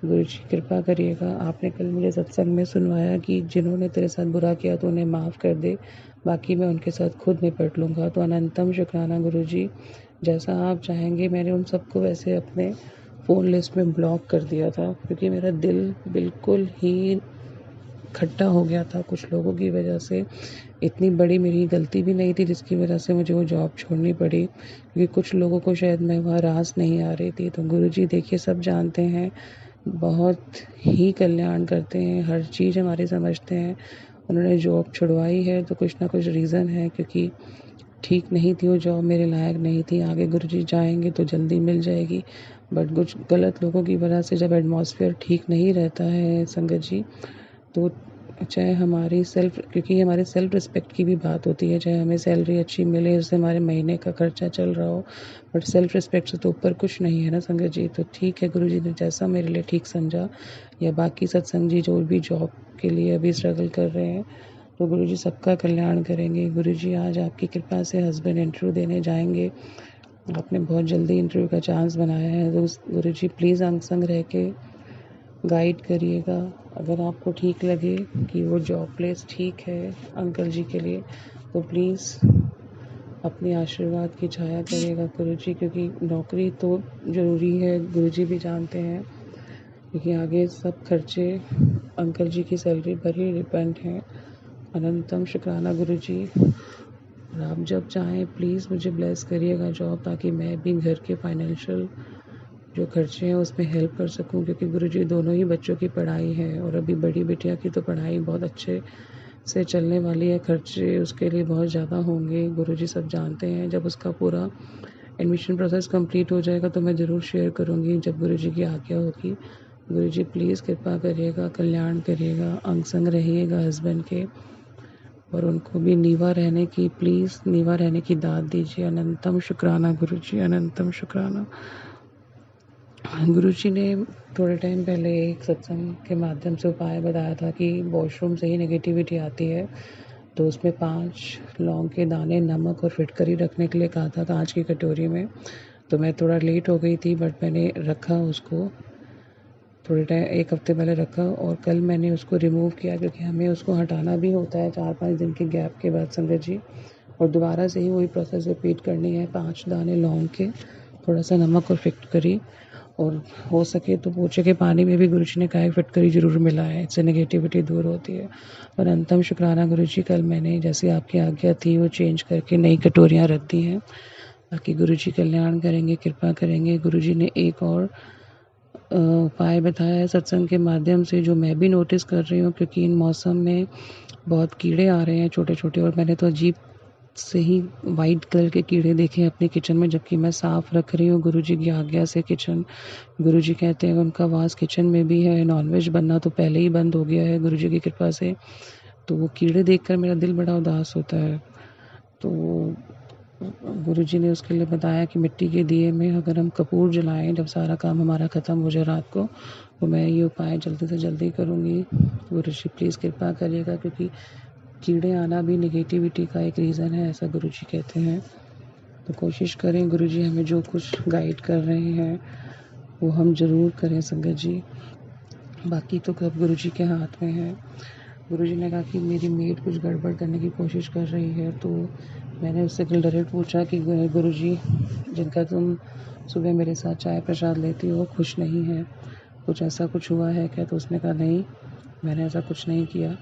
गुरुजी कृपा करिएगा। आपने कल मुझे सत्संग में सुनवाया कि जिन्होंने तेरे साथ बुरा किया तो उन्हें माफ़ कर दे, बाकी मैं उनके साथ खुद निपट लूँगा। तो अनंतम शुक्राना गुरुजी, जैसा आप चाहेंगे। मैंने उन सबको वैसे अपने फ़ोन लिस्ट में ब्लॉक कर दिया था, क्योंकि मेरा दिल बिल्कुल ही खट्टा हो गया था कुछ लोगों की वजह से। इतनी बड़ी मेरी गलती भी नहीं थी जिसकी वजह से मुझे वो जॉब छोड़नी पड़ी, क्योंकि कुछ लोगों को शायद मैं वहाँ रास नहीं आ रही थी। तो गुरुजी देखिए, सब जानते हैं, बहुत ही कल्याण करते हैं, हर चीज़ हमारी समझते हैं। उन्होंने जॉब छुड़वाई है तो कुछ ना कुछ रीज़न है, क्योंकि ठीक नहीं थी वो जॉब, मेरे लायक नहीं थी। आगे गुरुजी जाएंगे तो जल्दी मिल जाएगी, बट कुछ गलत लोगों की वजह से जब एटमॉस्फेयर ठीक नहीं रहता है संगत जी, तो चाहे हमारी क्योंकि हमारे सेल्फ रिस्पेक्ट की भी बात होती है, चाहे हमें सैलरी अच्छी मिले, उससे हमारे महीने का खर्चा चल रहा हो, बट सेल्फ रिस्पेक्ट से तो ऊपर कुछ नहीं है ना संगत जी। तो ठीक है, गुरुजी ने जैसा मेरे लिए ठीक समझा, या बाकी सत्संग जी जो भी जॉब के लिए अभी स्ट्रगल कर रहे हैं, तो गुरुजी सबका कल्याण करेंगे। गुरुजी आज आपकी कृपा से हस्बैंड इंटरव्यू देने जाएंगे, आपने बहुत जल्दी इंटरव्यू का चांस बनाया है, तो गुरुजी प्लीज़ अंग संग रह के गाइड करिएगा। अगर आपको ठीक लगे कि वो जॉब प्लेस ठीक है अंकल जी के लिए, तो प्लीज़ अपने आशीर्वाद की छाया करिएगा गुरुजी, क्योंकि नौकरी तो ज़रूरी है, गुरुजी भी जानते हैं, क्योंकि आगे सब खर्चे अंकल जी की सैलरी पर ही डिपेंड हैं। अनंतम शुक्राना गुरुजी। और आप जब चाहें प्लीज़ मुझे ब्लेस करिएगा जॉब, ताकि मैं भी घर के फाइनेंशियल जो खर्चे हैं उसमें हेल्प कर सकूं, क्योंकि गुरुजी दोनों ही बच्चों की पढ़ाई है, और अभी बड़ी बिटिया की तो पढ़ाई बहुत अच्छे से चलने वाली है, खर्चे उसके लिए बहुत ज़्यादा होंगे, गुरुजी सब जानते हैं। जब उसका पूरा एडमिशन प्रोसेस कंप्लीट हो जाएगा तो मैं ज़रूर शेयर करूँगी, जब गुरुजी की आज्ञा होगी। गुरुजी प्लीज़ कृपा करिएगा, कल्याण करिएगा, अंग संग रहिएगा हस्बैंड के, और उनको भी नीवा रहने की दाद दीजिए। अनंतम शुक्राना गुरुजी, अनंतम शुक्राना। गुरुजी ने थोड़े टाइम पहले एक सत्संग के माध्यम से उपाय बताया था कि वॉशरूम से ही नेगेटिविटी आती है, तो उसमें 5 लौंग के दाने, नमक और फिटकरी रखने के लिए कहा था कांच की कटोरी में। तो मैं थोड़ा लेट हो गई थी, बट मैंने रखा उसको, थोड़े टाइम 1 हफ्ते पहले रखा, और कल मैंने उसको रिमूव किया, क्योंकि हमें उसको हटाना भी होता है 4-5 दिन के गैप के बाद संगत जी, और दोबारा से ही वही प्रोसेस रिपीट करनी है। 5 दाने लौंग के, थोड़ा सा नमक और फिटकरी, और हो सके तो पोछे के पानी में भी गुरुजी ने कहा फिटकरी ज़रूर मिलाएं, इससे नेगेटिविटी दूर होती है। और अंतम शुक्राना गुरुजी, कल मैंने जैसे आपकी आज्ञा थी वो चेंज करके नई कटोरियाँ रख दी हैं। बाकी गुरुजी कल्याण करेंगे, कृपा करेंगे। गुरुजी ने एक और उपाय बताया है सत्संग के माध्यम से, जो मैं भी नोटिस कर रही हूँ, क्योंकि इन मौसम में बहुत कीड़े आ रहे हैं छोटे छोटे, और मैंने तो अजीब से ही वाइट कलर के कीड़े देखे अपने किचन में, जबकि मैं साफ़ रख रही हूँ गुरुजी की आज्ञा से किचन। गुरुजी कहते हैं उनका वास किचन में भी है। नॉनवेज बनना तो पहले ही बंद हो गया है गुरुजी की कृपा से। तो वो कीड़े देखकर मेरा दिल बड़ा उदास होता है। तो गुरुजी ने उसके लिए बताया कि मिट्टी के दिए में अगर हम कपूर जलाएं जब सारा काम हमारा ख़त्म हो जाए रात को, तो मैं ये उपाय जल्दी से जल्दी करूँगी। गुरुजी प्लीज़ कृपा करिएगा, क्योंकि कीड़े आना भी नेगेटिविटी का एक रीज़न है, ऐसा गुरुजी कहते हैं। तो कोशिश करें, गुरुजी हमें जो कुछ गाइड कर रहे हैं वो हम ज़रूर करें संगत जी। बाकी तो कब गुरुजी के हाथ में है। गुरुजी ने कहा कि मेरी मेड कुछ गड़बड़ करने की कोशिश कर रही है। तो मैंने उससे कल डायरेक्ट पूछा कि गुरुजी, जिनका तुम सुबह मेरे साथ चाय प्रसाद लेती हो, खुश नहीं है, कुछ ऐसा कुछ हुआ है क्या? तो उसने कहा नहीं, मैंने ऐसा कुछ नहीं किया।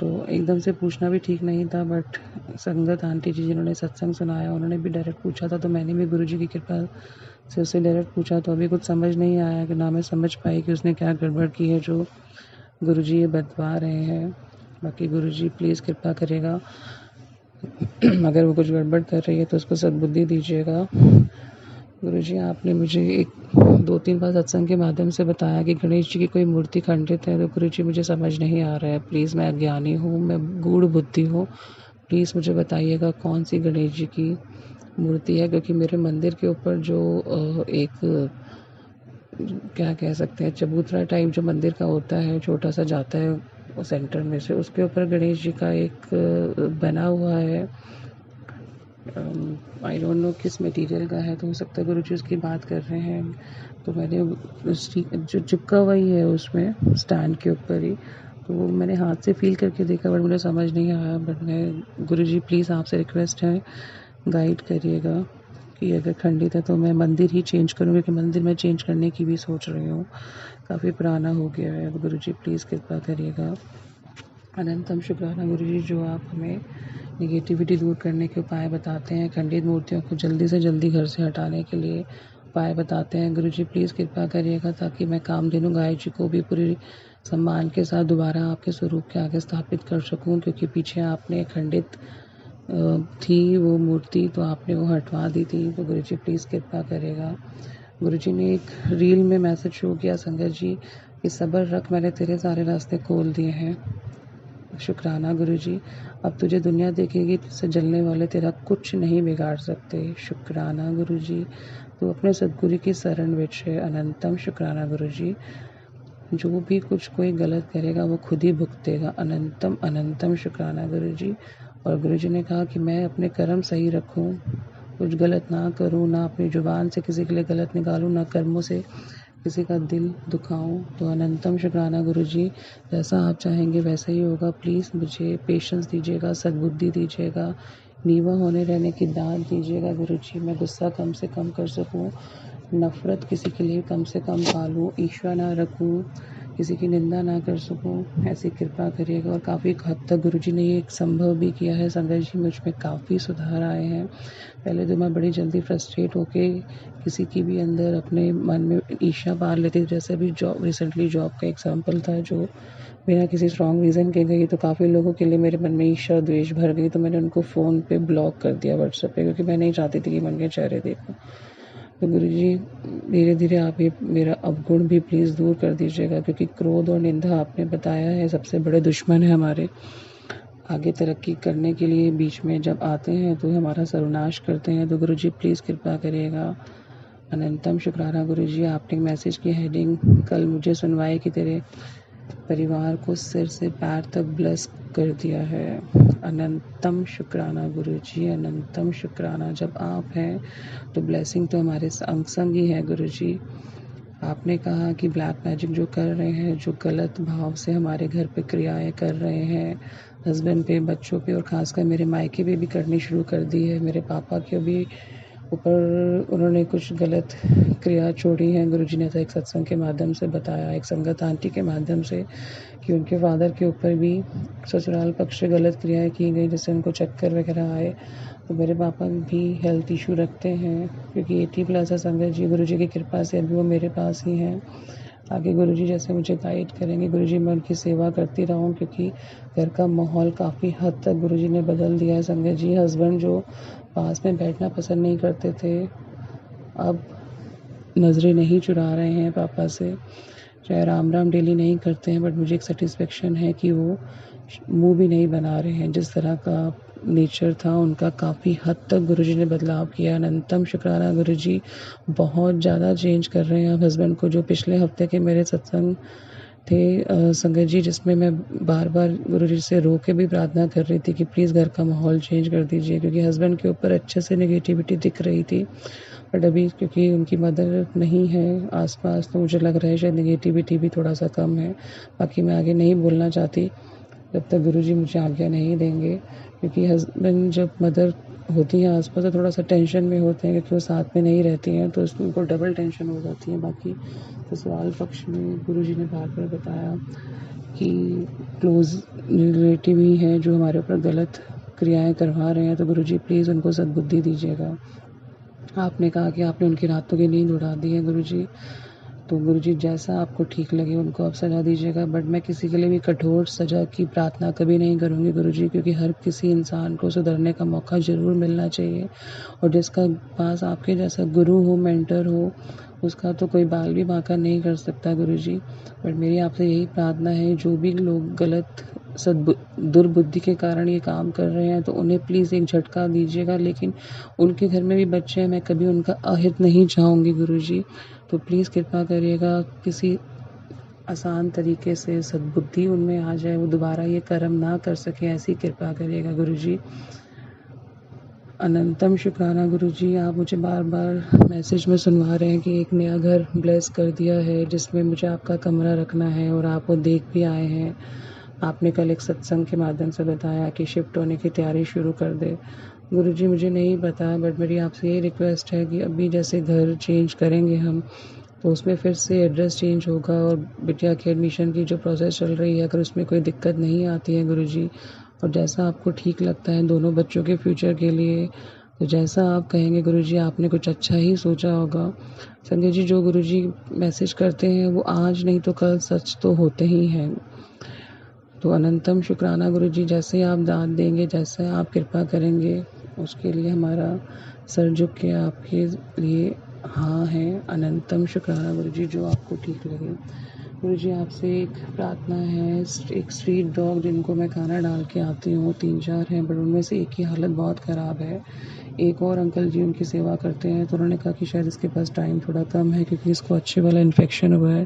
तो एकदम से पूछना भी ठीक नहीं था, बट संगत आंटी जी जिन्होंने सत्संग सुनाया उन्होंने भी डायरेक्ट पूछा था, तो मैंने भी गुरुजी की कृपा से उससे डायरेक्ट पूछा। तो अभी कुछ समझ नहीं आया कि ना मैं समझ पाई कि उसने क्या गड़बड़ की है जो गुरुजी ये बतवा रहे हैं। बाकी गुरुजी प्लीज़ कृपा करेगा, अगर वो कुछ गड़बड़ कर रही है तो उसको सद्बुद्धि दीजिएगा। गुरुजी आपने मुझे 2-3 बार सत्संग के माध्यम से बताया कि गणेश जी की कोई मूर्ति खंडित है। तो गुरुजी मुझे समझ नहीं आ रहा है, प्लीज़ मैं अज्ञानी हूँ, मैं गूढ़ बुद्धि हूँ, प्लीज़ मुझे बताइएगा कौन सी गणेश जी की मूर्ति है। क्योंकि मेरे मंदिर के ऊपर जो एक क्या कह सकते हैं, चबूतरा टाइप जो मंदिर का होता है, छोटा सा जाता है सेंटर में से, उसके ऊपर गणेश जी का एक बना हुआ है। आई डोंट नो किस मटेरियल का है, तो हो सकता है गुरुजी उसकी बात कर रहे हैं। तो मैंने जो चिपका हुआ ही है उसमें स्टैंड के ऊपर ही, तो वो मैंने हाथ से फील करके देखा, बट मुझे समझ नहीं आया। बट मैं गुरुजी प्लीज़ आपसे रिक्वेस्ट है, गाइड करिएगा कि अगर खंडित है तो मैं मंदिर ही चेंज करूँ, क्योंकि मंदिर में चेंज करने की भी सोच रही हूँ, काफ़ी पुराना हो गया है। गुरुजी प्लीज़ कृपा करिएगा। अनंतम शुक्राना गुरुजी, जो आप हमें नेगेटिविटी दूर करने के उपाय बताते हैं, खंडित मूर्तियों को जल्दी से जल्दी घर से हटाने के लिए उपाय बताते हैं। गुरुजी प्लीज़ कृपा करिएगा ताकि मैं कामधेनु गाय जी को भी पूरी सम्मान के साथ दोबारा आपके स्वरूप के आगे स्थापित कर सकूं, क्योंकि पीछे आपने खंडित थी वो मूर्ति, तो आपने वो हटवा दी थी। तो गुरुजी प्लीज़ कृपा करेगा। गुरुजी ने एक रील में मैसेज शो किया संगत जी कि सब्र रख, मैंने तेरे सारे रास्ते खोल दिए हैं। शुक्राना गुरुजी, अब तुझे दुनिया देखेगी, तुझसे जलने वाले तेरा कुछ नहीं बिगाड़ सकते। शुक्राना गुरुजी, तू अपने सदगुरु की शरण विच है। अनंतम शुक्राना गुरुजी, जो भी कुछ कोई गलत करेगा वो खुद ही भुगतेगा। अनंतम अनंतम शुक्राना गुरुजी। और गुरुजी ने कहा कि मैं अपने कर्म सही रखूं, कुछ गलत ना करूं, ना अपनी जुबान से किसी के लिए गलत निकालूं, ना कर्मों से किसी का दिल दुखाऊं। तो अनंतम शुक्राना गुरुजी, जैसा आप चाहेंगे वैसा ही होगा। प्लीज़ मुझे पेशेंस दीजिएगा, सद्बुद्धि दीजिएगा, नीवा होने रहने की दाद दीजिएगा गुरुजी। मैं गुस्सा कम से कम कर सकूं, नफ़रत किसी के लिए कम से कम पालूं, ईर्ष्या ना रखूं, किसी की निंदा ना कर सकूं, ऐसी कृपा करिएगा। और काफ़ी हद तक गुरुजी ने ये संभव भी किया है संगत जी, मुझ में काफ़ी सुधार आए हैं। पहले तो मैं बड़ी जल्दी फ्रस्ट्रेट होके किसी की भी अंदर अपने मन में ईर्ष्या पाल लेती थी। जैसे अभी रिसेंटली जॉब का एग्जाम्पल था, जो बिना किसी स्ट्रॉन्ग रीज़न के गई, तो काफ़ी लोगों के लिए मेरे मन में ईर्ष्या द्वेष भर गई। तो मैंने उनको फ़ोन पे ब्लॉक कर दिया, व्हाट्सएप पे, क्योंकि मैं नहीं चाहती थी कि मैं उनके चेहरे देखूं। तो गुरुजी धीरे धीरे आप ये मेरा अवगुण भी प्लीज़ दूर कर दीजिएगा, क्योंकि क्रोध और निंदा आपने बताया है सबसे बड़े दुश्मन है हमारे। आगे तरक्की करने के लिए बीच में जब आते हैं तो हमारा सर्वनाश करते हैं। तो गुरुजी प्लीज़ कृपा करिएगा। अनंतम शुक्राना गुरुजी, आपने मैसेज की हेडिंग कल मुझे सुनवाई कि तेरे परिवार को सिर से पैर तक ब्लेस कर दिया है। अनंतम शुक्राना गुरुजी, अनंतम शुक्राना। जब आप हैं तो ब्लेसिंग तो हमारे संग संग ही है गुरुजी। आपने कहा कि ब्लैक मैजिक जो कर रहे हैं, जो गलत भाव से हमारे घर पे क्रियाएं कर रहे हैं, हस्बैंड पे, बच्चों पे, और ख़ासकर मेरे मायके पे भी करनी शुरू कर दी है। मेरे पापा के भी ऊपर उन्होंने कुछ गलत क्रिया छोड़ी है। गुरुजी ने तो एक सत्संग के माध्यम से बताया, एक संगत आंटी के माध्यम से, कि उनके फादर के ऊपर भी ससुराल पक्ष से गलत क्रियाएं की गई, जिससे उनको चक्कर वगैरह आए। तो मेरे पापा भी हेल्थ इशू रखते हैं, क्योंकि 80+ है संगत जी। गुरुजी की कृपा से अभी वो मेरे पास ही हैं। ताकि गुरुजी जैसे मुझे गाइड करेंगे गुरुजी मैं उनकी सेवा करती रहूं, क्योंकि घर का माहौल काफ़ी हद तक गुरुजी ने बदल दिया है। संगत जी, हस्बैंड जो पास में बैठना पसंद नहीं करते थे, अब नज़रें नहीं चुरा रहे हैं पापा से, चाहे राम राम डेली नहीं करते हैं, बट मुझे एक सेटिस्फेक्शन है कि वो मुंह भी नहीं बना रहे हैं। जिस तरह का नेचर था उनका, काफ़ी हद तक गुरुजी ने बदलाव किया। अनंतम शुक्राना गुरुजी, बहुत ज़्यादा चेंज कर रहे हैं आप हस्बैंड को। जो पिछले हफ्ते के मेरे सत्संग थे संगत जी, जिसमें मैं बार बार गुरुजी से रो के भी प्रार्थना कर रही थी कि प्लीज़ घर का माहौल चेंज कर दीजिए, क्योंकि हस्बैंड के ऊपर अच्छे से नेगेटिविटी दिख रही थी। बट अभी क्योंकि उनकी मदर नहीं है आसपास, तो मुझे लग रहा है शायद नेगेटिविटी भी थोड़ा सा कम है। बाकी मैं आगे नहीं बोलना चाहती जब तक गुरुजी मुझे आज्ञा नहीं देंगे, क्योंकि हस्बैंड जब मदर होती हैं आसपास तो थोड़ा सा टेंशन में होते हैं, क्योंकि वो साथ में नहीं रहती हैं, तो उनको डबल टेंशन हो जाती है। बाकी ससुराल पक्ष में गुरुजी ने बार बार बताया कि क्लोज रिलेटिव ही हैं जो हमारे ऊपर गलत क्रियाएं करवा रहे हैं, तो गुरुजी प्लीज़ उनको सद्बुद्धि दीजिएगा। आपने कहा कि आपने उनकी रातों की नींद उड़ा दी है गुरुजी, तो गुरुजी जैसा आपको ठीक लगे उनको आप सज़ा दीजिएगा। बट मैं किसी के लिए भी कठोर सज़ा की प्रार्थना कभी नहीं करूँगी गुरुजी, क्योंकि हर किसी इंसान को सुधरने का मौका ज़रूर मिलना चाहिए, और जिसका पास आपके जैसा गुरु हो, मेंटर हो, उसका तो कोई बाल भी बांका नहीं कर सकता गुरुजी। बट मेरी आपसे यही प्रार्थना है, जो भी लोग गलत दुर्बुद्धि के कारण ये काम कर रहे हैं, तो उन्हें प्लीज़ एक झटका दीजिएगा। लेकिन उनके घर में भी बच्चे हैं, मैं कभी उनका अहित नहीं चाहूँगी गुरुजी, तो प्लीज़ कृपा करिएगा किसी आसान तरीके से सद्बुद्धि उनमें आ जाए, वो दोबारा ये कर्म ना कर सके, ऐसी कृपा करिएगा गुरुजी। अनंतम शुक्राना गुरुजी, आप मुझे बार बार मैसेज में सुनवा रहे हैं कि एक नया घर ब्लेस कर दिया है, जिसमें मुझे आपका कमरा रखना है, और आप वो देख भी आए हैं। आपने कल एक सत्संग के माध्यम से बताया कि शिफ्ट होने की तैयारी शुरू कर दे। गुरुजी मुझे नहीं पता, बट मेरी आपसे ये रिक्वेस्ट है कि अभी जैसे घर चेंज करेंगे हम, तो उसमें फिर से एड्रेस चेंज होगा, और बिटिया के एडमिशन की जो प्रोसेस चल रही है, अगर उसमें कोई दिक्कत नहीं आती है गुरुजी, और जैसा आपको ठीक लगता है दोनों बच्चों के फ्यूचर के लिए, तो जैसा आप कहेंगे गुरुजी, आपने कुछ अच्छा ही सोचा होगा। संजय जी, जो गुरुजी मैसेज करते हैं वो आज नहीं तो कल सच तो होते ही हैं। तो अनंतम शुक्राना गुरुजी, जैसे आप दाद देंगे, जैसे आप कृपा करेंगे, उसके लिए हमारा सर झुक के आपके लिए हाँ है। अनंतम शुक्राना गुरुजी, जो आपको ठीक लगे। गुरुजी आपसे एक प्रार्थना है, एक स्ट्रीट डॉग जिनको मैं खाना डाल के आती हूँ, 3-4 हैं, बट उनमें से एक की हालत बहुत ख़राब है। एक और अंकल जी उनकी सेवा करते हैं, तो उन्होंने कहा कि शायद इसके पास टाइम थोड़ा कम है, क्योंकि इसको अच्छे वाला इन्फेक्शन हुआ है।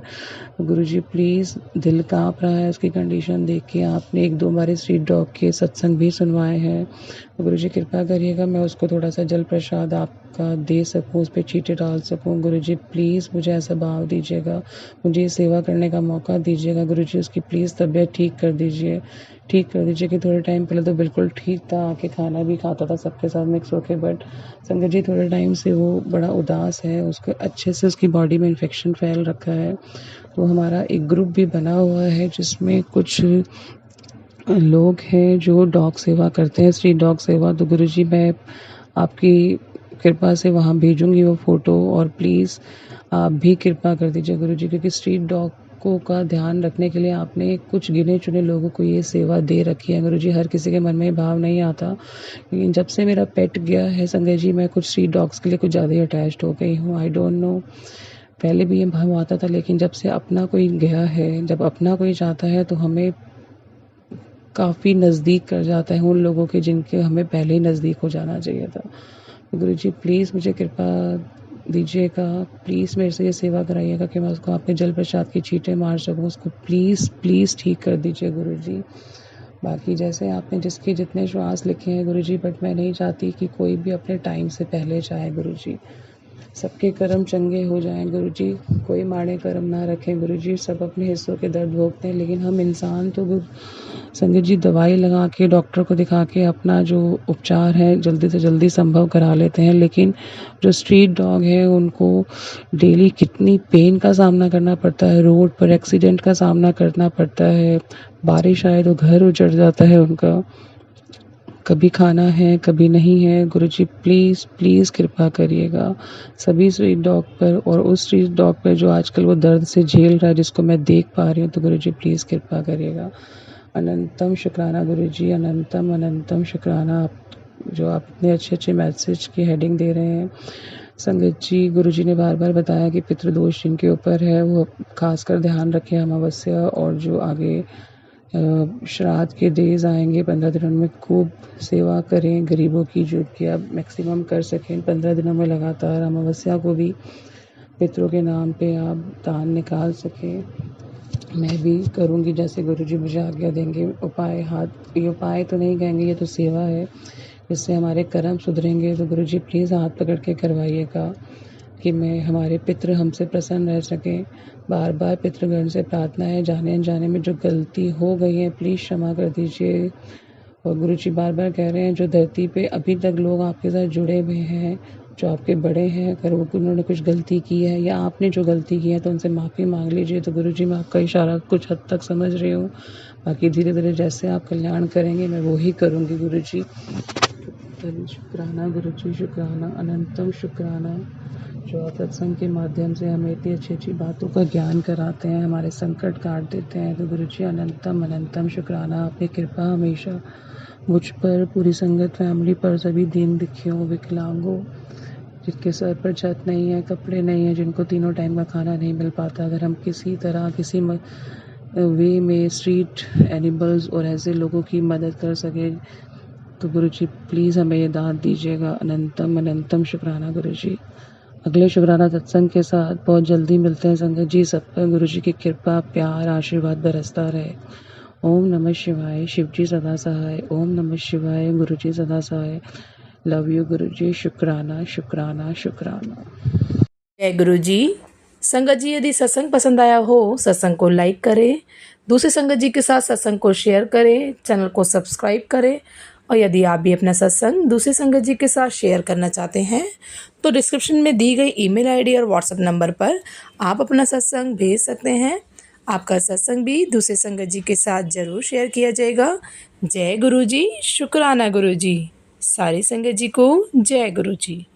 तो गुरुजी प्लीज़, दिल काँप रहा है उसकी कंडीशन देख के। आपने 1-2 बार स्ट्रीट डॉग के सत्संग भी सुनवाए हैं, तो गुरुजी कृपा करिएगा मैं उसको थोड़ा सा जल प्रसाद आपका दे सकूँ, उस पर चीटे डाल सकूँ। गुरुजी प्लीज़ मुझे ऐसा भाव दीजिएगा, मुझे सेवा करने का मौका दीजिएगा गुरुजी। उसकी प्लीज़ तबीयत ठीक कर दीजिए कि थोड़े टाइम पहले तो बिल्कुल ठीक था, आके खाना भी खाता था सबके साथ मिक्स होके, बट संगत जी थोड़े टाइम से वो बड़ा उदास है, उसको अच्छे से उसकी बॉडी में इन्फेक्शन फैल रखा है। तो हमारा एक ग्रुप भी बना हुआ है, जिसमें कुछ लोग हैं जो डॉग सेवा करते हैं, स्ट्रीट डॉग सेवा। तो गुरुजी मैं आपकी कृपा से वहाँ भेजूंगी वो फ़ोटो, और प्लीज़ आप भी कृपा कर दीजिए गुरुजी, क्योंकि स्ट्रीट डॉगों का ध्यान रखने के लिए आपने कुछ गिने चुने लोगों को ये सेवा दे रखी है गुरुजी। हर किसी के मन में ये भाव नहीं आता, लेकिन जब से मेरा पेट गया है संजय जी, मैं कुछ स्ट्रीट डॉग्स के लिए कुछ ज़्यादा ही अटैच्ड हो गई हूँ। आई डोंट नो, पहले भी ये भाव आता था, लेकिन जब से अपना कोई गया है, जब अपना कोई जाता है, तो हमें काफ़ी नज़दीक कर जाता है उन लोगों के जिनके हमें पहले ही नज़दीक हो जाना चाहिए था। गुरुजी प्लीज़ मुझे कृपा दीजिएगा, प्लीज़ मेरे से ये सेवा कराइएगा कि मैं उसको आपके जल प्रसाद की छींटे मार सकूँ, उसको प्लीज़ ठीक कर दीजिए गुरुजी। बाकी जैसे आपने जिसके जितने श्वास लिखे हैं गुरुजी, बट मैं नहीं चाहती कि कोई भी अपने टाइम से पहले जाए गुरुजी। सबके कर्म चंगे हो जाएं गुरुजी, कोई माड़े कर्म ना रखें गुरुजी। सब अपने हिस्सों के दर्द भोगते हैं, लेकिन हम इंसान तो संगत जी दवाई लगा के, डॉक्टर को दिखा के अपना जो उपचार है जल्दी से जल्दी संभव करा लेते हैं, लेकिन जो स्ट्रीट डॉग है उनको डेली कितनी पेन का सामना करना पड़ता है, रोड पर एक्सीडेंट का सामना करना पड़ता है, बारिश आए तो घर उजड़ जाता है उनका। कभी खाना है कभी नहीं है। गुरुजी प्लीज़ प्लीज़ कृपा करिएगा सभी स्ट्रीट डॉग पर, और उस स्ट्रीट डॉग पर जो आजकल वो दर्द से झेल रहा है जिसको मैं देख पा रही हूँ। तो गुरुजी प्लीज़ कृपा करिएगा। अनंतम शुक्राना गुरुजी, अनंतम अनंतम शुक्राना। आप इतने अच्छे अच्छे मैसेज की हेडिंग दे रहे हैं। संगत जी, गुरुजी ने बार बार बताया कि पितृदोष जिनके ऊपर है वो खासकर ध्यान रखें। अमावस्या और जो आगे श्राद्ध के डेज आएंगे 15 दिनों में, खूब सेवा करें गरीबों की, जो कि आप मैक्सिमम कर सकें 15 दिनों में लगातार। अमावस्या को भी पितरों के नाम पे आप दान निकाल सकें। मैं भी करूँगी जैसे गुरुजी मुझे आज्ञा देंगे। ये उपाय तो नहीं कहेंगे, ये तो सेवा है, इससे हमारे कर्म सुधरेंगे। तो गुरुजी प्लीज़ हाथ पकड़ के करवाइएगा कि हमारे पितृ हमसे प्रसन्न रह सकें। बार बार पितृगण से प्रार्थना है, जाने अनजाने में जो गलती हो गई है प्लीज़ क्षमा कर दीजिए। और गुरुजी बार बार कह रहे हैं जो धरती पे अभी तक लोग आपके साथ जुड़े हुए हैं, जो आपके बड़े हैं, अगर उन्होंने कुछ गलती की है या आपने जो गलती की है तो उनसे माफ़ी मांग लीजिए। तो गुरुजी मैं आपका इशारा कुछ हद तक समझ रही हूँ, बाकी धीरे धीरे जैसे आप कल्याण करेंगे मैं वो ही करूँगी। गुरुजी शुक्राना, गुरुजी शुक्राना, अनंतम शुक्राना। जो आप सत्संग के माध्यम से हमें इतनी अच्छी अच्छी बातों का ज्ञान कराते हैं, हमारे संकट काट देते हैं। तो गुरुजी अनंतम अनंतम शुक्राना। आपकी कृपा हमेशा मुझ पर, पूरी संगत फैमिली पर, सभी दीन दुखियों, विकलांगों, जिनके सर पर छत नहीं है, कपड़े नहीं है, जिनको तीनों टाइम का खाना नहीं मिल पाता, अगर हम किसी तरह किसी वे में स्ट्रीट एनिमल्स और ऐसे लोगों की मदद कर सके तो गुरुजी प्लीज़ हमें ये दान दीजिएगा। अनंतम अनंतम शुक्राना गुरुजी। अगले शुक्राना सत्संग के साथ बहुत जल्दी मिलते हैं संगत जी। सब पर गुरुजी की कृपा प्यार आशीर्वाद बरसता रहे। ओम नमः शिवाय, शिवजी सदा सहाय। ओम नमः शिवाय, गुरुजी सदा सहाय। लव यू गुरुजी। शुक्राना शुक्राना शुक्राना। जय गुरु जी। संगत जी, यदि सत्संग पसंद आया हो सत्संग को लाइक करें, दूसरे संगत जी के साथ सत्संग को शेयर करें, चैनल को सब्सक्राइब करें। और यदि आप भी अपना सत्संग दूसरे संगत जी के साथ शेयर करना चाहते हैं तो डिस्क्रिप्शन में दी गई ईमेल आईडी और व्हाट्सएप नंबर पर आप अपना सत्संग भेज सकते हैं। आपका सत्संग भी दूसरे संगत जी के साथ जरूर शेयर किया जाएगा। जय गुरु जी, शुक्राना गुरु जी। सारी संगत जी को जय गुरु जी।